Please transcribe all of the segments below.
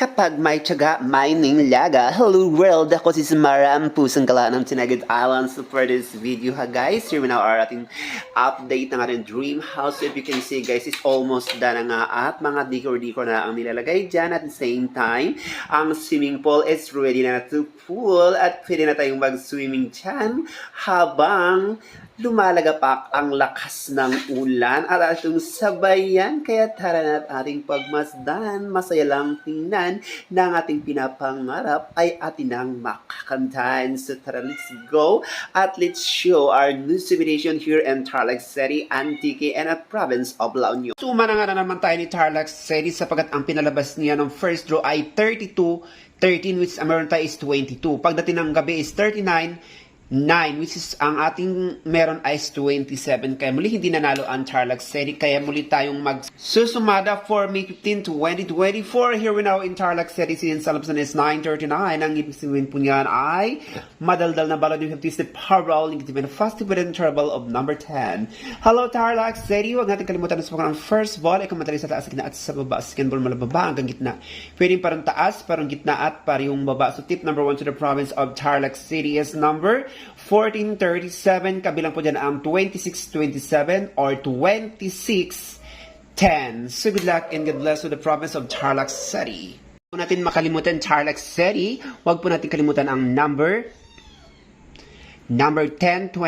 Kapag may tiyaga, may ninglaga. Hello world! Ako si Samara, ang pusang gala ng Tinagat Island. So for this video ha guys, here we now are ating update ng ating dream house. So if you can see guys, it's almost done na nga at mga decor-decor na ang nilalagay dyan. At the same time, ang swimming pool is ready na to pool at pwede na tayong mag-swimming dyan habang lumalagapak ang lakas ng ulan at atong sabayan. Kaya tara na at ating pagmasdan. Masaya lang tingnan na ang ating pinapangarap ay atin ang makakantahan. So tara, let's go at let's show our new subdivision here in Tarlac City, Antique, and a province of La Union. Suma na nga na naman tayo ni Tarlac City sapagat ang pinalabas niya ng first draw ay 32-13 which meron tayo is 22. Pagdating ng gabi is 39-9 which is ang ating meron is 27. Kaya muli hindi nanalo ang Tarlac City. Kaya muli tayong magsusumada for May 15, 2024. Here we now in Tarlac City. Since Salapsan is 9:39. Ang ibig sabihin po niyan ay madaldal na bala ng 50 step parallel negative and fasting with interval of number 10. Hello Tarlac City. Huwag natin kalimutan na subukan ang first ball. Ikaw matali sa taas, gitna at sa baba. Second ball malababa hanggang gitna. Pwedeng parang taas, parang gitna at parang baba. So tip number 1 to the province of Tarlac City is number 1437, kabilang po dyan ang 2627 or 2610. So good luck and God bless to the province of Tarlac City. Huwag po natin makalimutan Tarlac City. Huwag po natin kalimutan ang number 1026,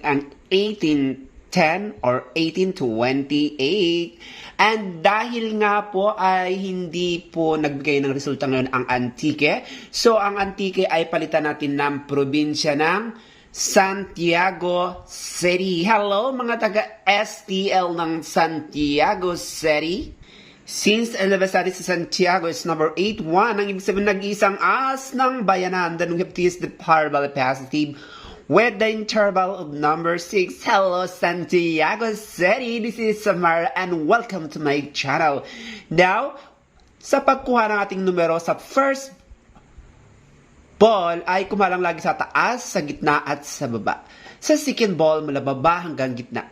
ang 1810 or 1828. And dahil nga po ay hindi po nagbigay ng resulta ngayon ang Antique, so ang Antique ay palitan natin ng probinsya ng Santiago City. Hello mga taga-STL ng Santiago City. Since Elevasari sa Santiago is number 81, ang ibig sabihin nag-isang as ng bayanan, the new is the parallel positive with the interval of number 6. Hello Santiago City, this is Samara and welcome to my channel. Now, sa pagkuha ng ating numero sa first ball ay kumalang lagi sa taas, sa gitna at sa baba. Sa second ball, mula baba hanggang gitna.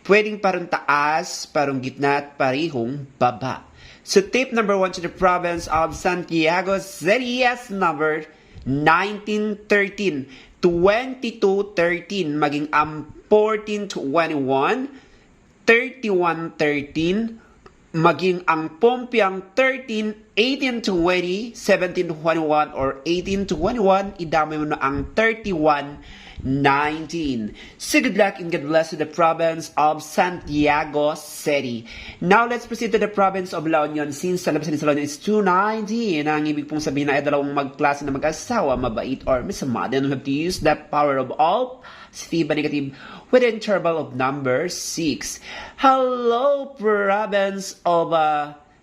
Pwedeng parang taas, parang gitna at parihong baba. So tip number 1 to the province of Santiago City is number 1913. 22-13, maging 14-21, 31-13, maging ang pompiang 13, 18-20, 17-21, or 18-21, idamay mo na ang 31-19. So good luck and God bless to the province of Santiago City. Now let's proceed to the province of La Union. Since sa labasan ni La Union is 219, ang ibig pong sabihin na ay dalawang magklase na mag-asawa, mabait or masama. Then we have to use the power of all positive and negative with an interval of number 6. Hello province of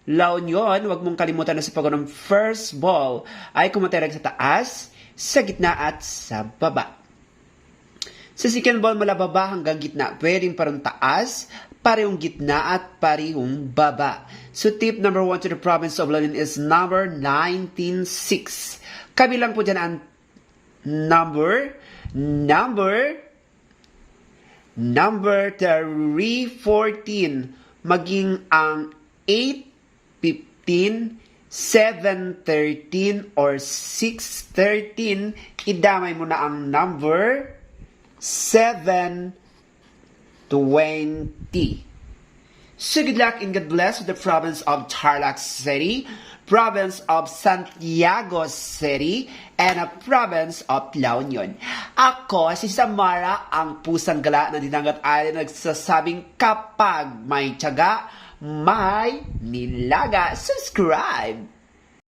La Union. Huwag mong kalimutan na sa pag ng first ball ay kumaterag sa taas, sa gitna at sa baba. Sa second ball, mula baba hanggang gitna. Pwedeng parang taas, parehong gitna at parehong baba. So tip number 1 to the province of La Union is number 196. Kabilang po dyan ang number 314. Maging ang 815, 713, or 613. Idamay mo na ang number 720. So good luck and God bless the province of Tarlac City, province of Santiago City, and a province of La Union. Ako si Samara, ang pusang gala ng Dinagat Island, nagsasabing kapag may tiyaga, may nilaga. Subscribe!